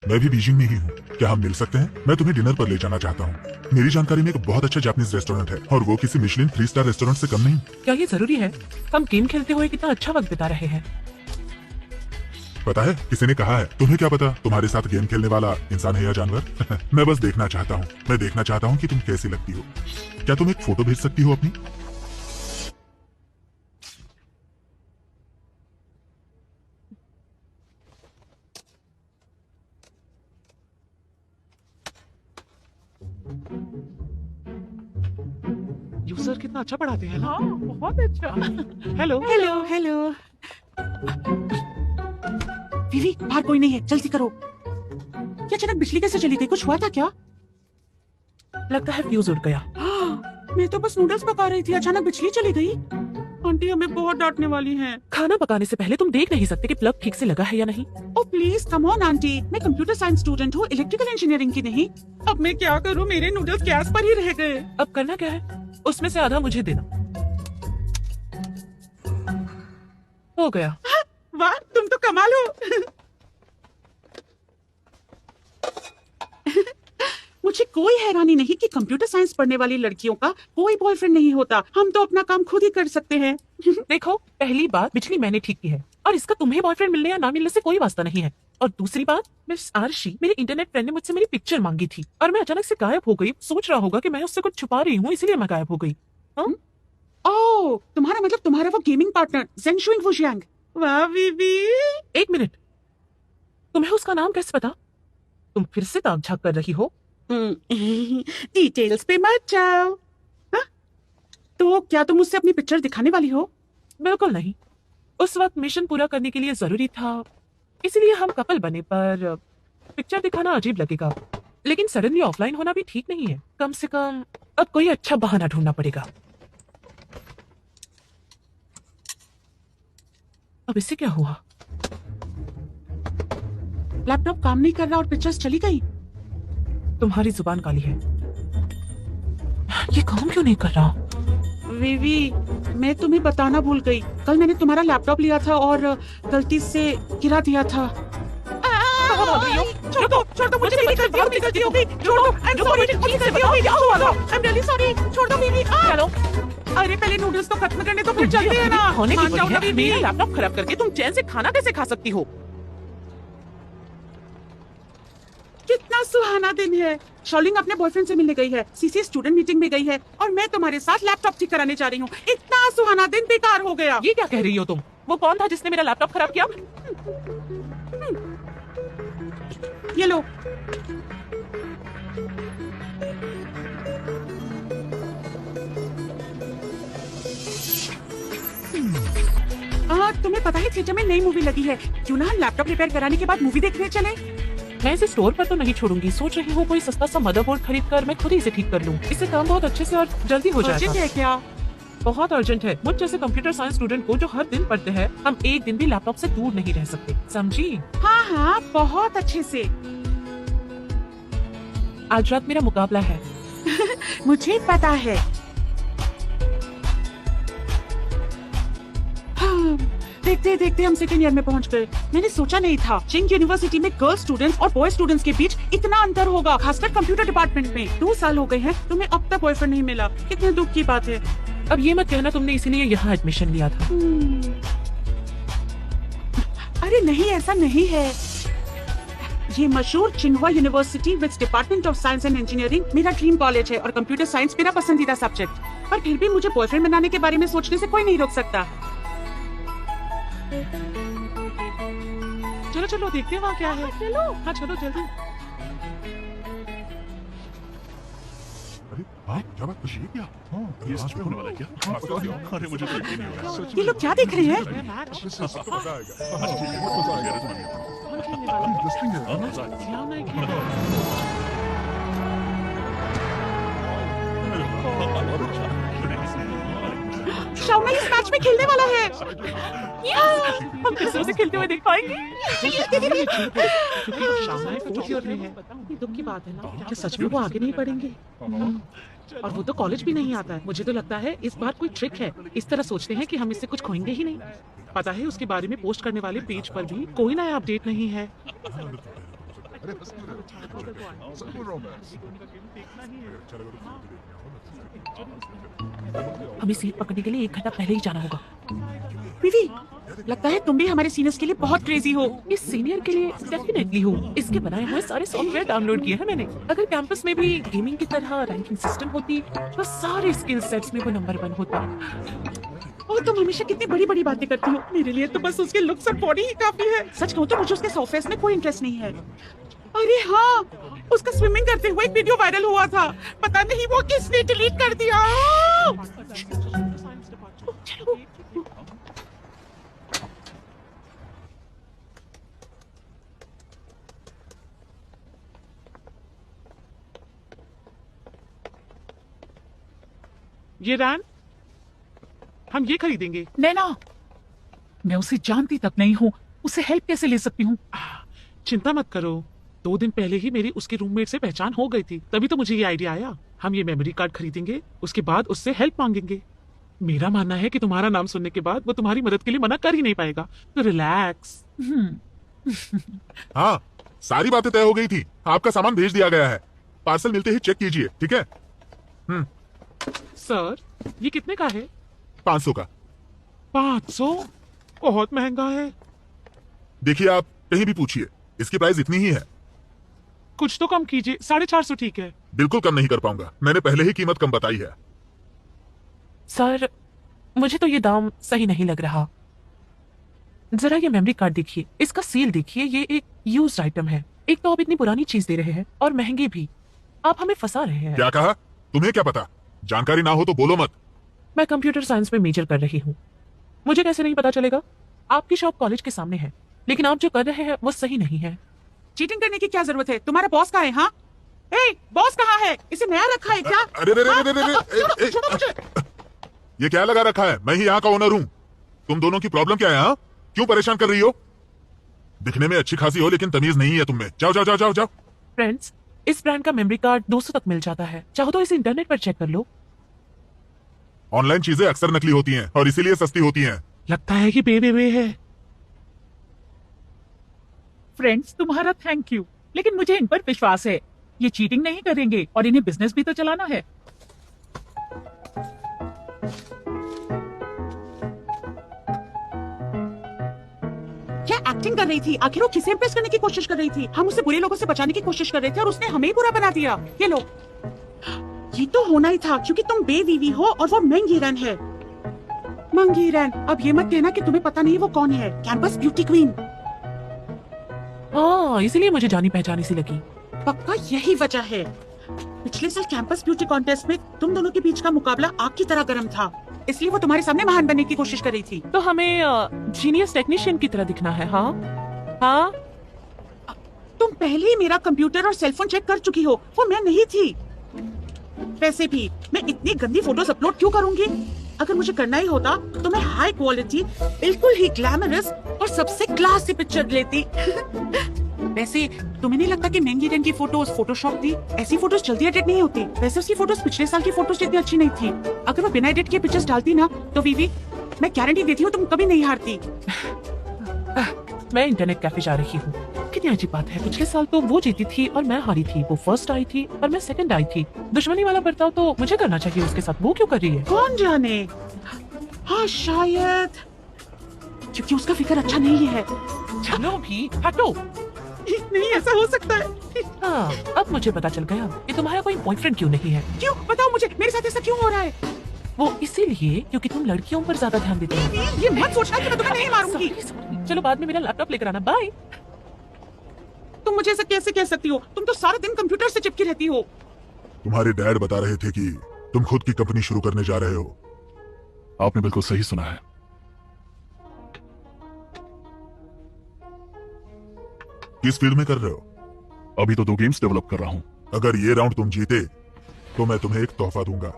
मैं भी बीजिंग में ही हूँ। क्या हम मिल सकते हैं? मैं तुम्हें डिनर पर ले जाना चाहता हूँ। मेरी जानकारी में एक बहुत अच्छा जापानीज रेस्टोरेंट है और वो किसी मिशेलिन 3 स्टार रेस्टोरेंट से कम नहीं। क्या ये जरूरी है? हम गेम खेलते हुए कितना अच्छा वक्त बिता रहे हैं। पता है, किसी ने कहा है, तुम्हें क्या पता तुम्हारे साथ गेम खेलने वाला इंसान है या जानवर। मैं बस देखना चाहता हूँ। मैं देखना चाहता हूँ कि तुम कैसी लगती हो। क्या तुम एक फोटो भेज सकती हो अपनी? यूजर कितना अच्छा पढ़ाते हैं ना। हाँ, बहुत अच्छा। हेलो। Hello hello. विवी, बाहर कोई नहीं है, जल्दी करो। ये अचानक बिजली कैसे चली गई? कुछ हुआ था क्या? लगता है फ्यूज उड़ गया। मैं तो बस नूडल्स पका रही थी, अचानक बिजली चली गई। आंटी हमें बहुत डांटने वाली हैं। खाना पकाने से पहले तुम देख नहीं सकते कि प्लग ठीक से लगा है या नहीं? ओ प्लीज कम ऑन आंटी, मैं कंप्यूटर साइंस स्टूडेंट हूँ, इलेक्ट्रिकल इंजीनियरिंग की नहीं। अब मैं क्या करूँ, मेरे नूडल्स गैस पर ही रह गए। अब करना क्या है? उसमें से आधा मुझे देना। हो गया। वाह, तुम तो कमाल हो। मुझे कोई हैरानी नहीं कि कंप्यूटर साइंस पढ़ने वाली लड़कियों का कोई बॉयफ्रेंड नहीं होता। हम तो अपना काम खुद ही कर सकते हैं। देखो, पहली बात बिजली मैंने ठीक की है और इसका तुम्हें बॉयफ्रेंड मिलने या ना मिलने से कोई वास्ता नहीं है। और दूसरी बात, मिस आरशी, मेरे इंटरनेट फ्रेंड ने मुझसे मेरी पिक्चर मांगी थी और मैं अचानक से गायब हो गई। सोच रहा होगा कि मैं उससे कुछ छुपा रही हूँ, इसलिए मैं गायब हो गई। ओह, तुम्हारा मतलब तुम्हारा वो गेमिंग पार्टनर ज़ेंशुइंग वुशियांग। वाह बीबी। एक मिनट, तुम्हें उसका नाम कैसे पता? तुम फिर से ताक झाक कर रही हो? डिटेल्स पे मत जाओ। हाँ? तो क्या तुम मुझसे अपनी पिक्चर दिखाने वाली हो? बिल्कुल नहीं। उस वक्त मिशन पूरा करने के लिए जरूरी था, इसलिए हम कपल बने। पर पिक्चर दिखाना अजीब लगेगा, लेकिन सडनली ऑफलाइन होना भी ठीक नहीं है। कम से कम अब कोई अच्छा बहाना ढूंढना पड़ेगा। अब इससे क्या हुआ? लैपटॉप काम नहीं कर रहा और पिक्चर्स चली गई। तुम्हारी जुबान काली है। ये काम क्यों नहीं कर रहा? विवी, मैं तुम्हें बताना भूल गई। कल मैंने तुम्हारा लैपटॉप लिया था और गलती से गिरा दिया था। छोड़ दो मुझे, मेरी गलती हो गई। छोड़ दो, I'm sorry, मुझे गलती हो गई। I'm really sorry, छोड़ दो विवी। चलो, अरे पहले नूडल्स तो खत्म करने तो फिर चलते हैं ना। होने की मान जाओ ना वजह है। विवी। मेरा लैपटॉप खराब करके तुम चैन से खाना कैसे खा सकती हो? कितना सुहाना दिन है। शॉलिंग अपने बॉयफ्रेंड से मिलने गई है, सीसी स्टूडेंट मीटिंग में गई है और मैं तुम्हारे साथ लैपटॉप ठीक कराने जा रही हूँ। इतना सुहाना दिन बेकार हो गया। ये क्या कह रही हो तुम? वो कौन था जिसने मेरा लैपटॉप खराब किया? ये लो। तुम्हें पता है थिएटर में नई मूवी लगी है, क्यों ना हम लैपटॉप रिपेयर कराने के बाद मूवी देखने चले? मैं इसे स्टोर पर तो नहीं छोड़ूंगी। सोच रही हूँ कोई सस्ता सा मदरबोर्ड खरीद कर मैं खुद ही इसे ठीक कर लूँ। इससे काम बहुत अच्छे से और जल्दी हो अर्जेंट जाएगा। है क्या? बहुत अर्जेंट है। मुझ जैसे कंप्यूटर साइंस स्टूडेंट को जो हर दिन पढ़ते हैं, हम एक दिन भी लैपटॉप से दूर नहीं रह सकते, समझी? हाँ हाँ, बहुत अच्छे से। आज रात मेरा मुकाबला है। मुझे पता है। हाँ, देखते देखते हम सेकेंड ईयर में पहुंच गए। मैंने सोचा नहीं था चिंग यूनिवर्सिटी में गर्ल स्टूडेंट्स और बॉय स्टूडेंट्स के बीच इतना अंतर होगा, खासकर कंप्यूटर डिपार्टमेंट में। 2 साल हो गए हैं, तुम्हें अब तक बॉयफ्रेंड नहीं मिला। कितने दुख की बात है। अब ये मत कहना तुमने इसीलिए यहाँ एडमिशन लिया था। अरे नहीं, ऐसा नहीं है। ये मशहूर चिंगहुआ university with department of science and engineering मेरा ड्रीम कॉलेज है और कंप्यूटर साइंस मेरा पसंदीदा सब्जेक्ट। पर फिर भी मुझे बॉयफ्रेंड बनाने के बारे में सोचने से कोई नहीं रोक सकता। चलो चलो देखते हैं वहाँ क्या है। चलो, हाँ चलो जल्दी। अरे हाँ, क्या बात है? क्या? हाँ, ये सच में होने वाला है क्या? अरे मुझे तो यकीन नहीं हो रहा। ये लोग क्या देख रहे हैं? मजा आएगा। हाँ, ठीक है, मजा आ गया रे तुम्हें। इंटरेस्टिंग है। हाँ, मजा आ गया। शाओना इस मैच में खेलने वाला है। हम फिर से उसे खेलते हुए देख पाएंगे। ये दुख की बात है ना, क्या सच में वो आगे नहीं बढ़ेंगे? और वो तो कॉलेज भी नहीं आता है। मुझे तो लगता है इस बार कोई ट्रिक है। इस तरह सोचते हैं कि हम इससे कुछ खोएंगे ही नहीं। पता है उसके बारे में पोस्ट करने वाले पेज पर भी कोई नया अपडेट नहीं है। अरे बस क्यों रहे हो? सब बोल रहा हूँ मैं। अच्छा लगा तो फिल्म भी देखने आओ ना। हमें सीट पकड़ने के लिए 1 घंटा पहले ही जाना होगा। विवी, लगता है तुम भी हमारे सीनियर्स के लिए बहुत क्रेजी हो। इस सीनियर के लिए डेफिनेटली हूँ। इसके बनाए हुए सारे सॉफ्टवेयर डाउनलोड किए हैं मैंने। अगर कैंपस में भी गेमिंग की तरह रैंकिंग सिस्टम होती तो सारे स्किल सेट्स में वो नंबर 1 होता। और तुम हमेशा कितनी बड़ी बड़ी बातें करती हो। मेरे लिए तो बस उसके लुक्स और बॉडी ही काफी है। सच कहूँ तो मुझे उसके सॉफ्टवेयर में कोई इंटरेस्ट नहीं है। अरे हाँ, उसका स्विमिंग करते हुए एक वीडियो वायरल हुआ था। पता नहीं वो किसने डिलीट कर दिया। ये रैन हम ये खरीदेंगे। नैना, मैं उसे जानती तक नहीं हूँ, उसे हेल्प कैसे ले सकती हूँ? चिंता मत करो, 2 दिन पहले ही मेरी उसके रूममेट से पहचान हो गई थी, तभी तो मुझे ये आइडिया आया। हम ये मेमोरी कार्ड खरीदेंगे, उसके बाद उससे हेल्प मांगेंगे। मेरा मानना है कि तुम्हारा नाम सुनने के बाद वो तुम्हारी मदद के लिए मना कर ही नहीं पाएगा, तो रिलैक्स। हाँ, सारी बातें तय हो गई थी। आपका सामान भेज दिया गया है। पार्सल मिलते ही चेक कीजिए, ठीक है? सर, ये कितने का है? 500 का। 500? बहुत महंगा है। देखिए, आप कहीं भी पूछिए, इसकी प्राइस इतनी ही है। कुछ तो कम कीजिए, 450 ठीक है। बिल्कुल कम नहीं कर पाऊंगा, मैंने पहले ही कीमत कम बताई है। सर, मुझे तो ये दाम सही नहीं लग रहा। जरा ये मेमोरी कार्ड देखिए, इसका सील देखिए, ये एक यूज्ड आइटम है। एक तो आप इतनी पुरानी चीज दे रहे हैं और महंगी भी। आप हमें फंसा रहे हैं। क्या कहा? तुम्हें क्या पता? जानकारी ना हो तो बोलो मत। मैं कंप्यूटर साइंस में मेजर कर रही हूँ, मुझे कैसे नहीं पता चलेगा? आपकी शॉप कॉलेज के सामने है, लेकिन आप जो कर रहे हैं वो सही नहीं है। चीटिंग करने की क्या जरूरत है? तुम्हारा बॉस कहाँ है? हाँ, ए, बॉस कहाँ है? इसे नया रखा है क्या? अरे रे रे रे रे रे, छोड़ो मुझे। ये क्या लगा रखा है? मैं ही यहाँ का ओनर हूँ। तुम दोनों की प्रॉब्लम क्या है? हाँ, क्यों परेशान कर रही हो? दिखने में अच्छी खासी हो, लेकिन तमीज नहीं है तुम में। जाओ जाओ जाओ जाओ जाओ। फ्रेंड्स, इस ब्रांड का मेमोरी कार्ड 200 तक मिल जाता है। चाहो तो इसे इंटरनेट पर चेक कर लो। ऑनलाइन चीजें अक्सर नकली होती हैं और इसीलिए सस्ती होती हैं। लगता है कि बे है। फ्रेंड्स, तुम्हारा थैंक यू, लेकिन मुझे इन पर विश्वास है। ये चीटिंग नहीं करेंगे और इन्हें बिजनेस भी तो चलाना है। क्या एक्टिंग कर रही थी? आखिर वो किसे इम्प्रेस करने की कोशिश कर रही थी? हम उसे बुरे लोगों से बचाने की कोशिश कर रहे थे और उसने हमें ही बुरा बना दिया। ये लो, ये तो होना ही था क्योंकि तुम बेवीवी हो और वो मंगीरन है। मंगीरन, अब ये मत कहना कि तुम्हें पता नहीं वो कौन है। Campus beauty queen. हाँ, इसीलिए मुझे जानी पहचानी सी लगी। पक्का यही वजह है। पिछले साल कैंपस ब्यूटी कॉन्टेस्ट में तुम दोनों के बीच का मुकाबला आग की तरह गर्म था, इसलिए वो तुम्हारे सामने महान बनने की कोशिश कर रही थी। तो हमें जीनियस टेक्नीशियन की तरह दिखना है। हाँ हाँ, तुम पहले ही मेरा कंप्यूटर और सेलफोन चेक कर चुकी हो, वो मैं नहीं थी। वैसे भी मैं इतनी गंदी फोटोज अपलोड क्यों करूंगी? अगर मुझे करना ही होता तो मैं हाई क्वालिटी, बिल्कुल ही ग्लैमरस और सबसे क्लासी पिक्चर लेती। वैसे तुम्हें नहीं लगता कि मंगीरन की फोटोज फोटोशॉप थी? ऐसी फोटोज जल्दी एडिट नहीं होती। वैसे उसकी फोटोज पिछले साल की फोटोज जितनी अच्छी नहीं थी। अगर वो बिना एडिट किए पिक्चर्स डालती ना तो वीवी, मैं गारंटी देती हूँ तुम कभी नहीं हारती। मैं इंटरनेट कैफे जा रही हूँ। कितनी अजीब बात है, पिछले साल तो वो जीती थी और मैं हारी थी। वो फर्स्ट आई थी और मैं सेकंड आई थी। दुश्मनी वाला बर्ताव तो मुझे करना चाहिए उसके साथ, वो क्यों कर रही है? कौन जाने, हाँ शायद क्योंकि उसका फिगर अच्छा नहीं है। चलो भी हटो। नहीं, ऐसा हो सकता है। हाँ, अब मुझे पता चल गया कि तुम्हारा कोई बॉयफ्रेंड क्यों नहीं है। क्यों? बताओ मुझे, मेरे साथ ऐसा क्यों हो रहा है? वो इसीलिए क्योंकि तुम लड़कियों पर ज्यादा ध्यान देते हो। ये मत सोचना कि मैं तुम्हें नहीं मारूंगी। Sorry. चलो बाद में मेरा लैपटॉप लेकर आना। बाय। तुम मुझे ऐसा कैसे कह सकती हो? तुम तो सारा दिन कंप्यूटर से चिपकी रहती हो। तुम्हारे डैड बता रहे थे कि तुम खुद की कंपनी शुरू करने जा रहे हो। आपने बिल्कुल सही सुना है। किस फील्ड में कर रहे हो? अभी तो 2 गेम्स डेवलप कर रहा हूं। अगर ये राउंड तुम जीते तो मैं तुम्हें एक तोहफा दूंगा।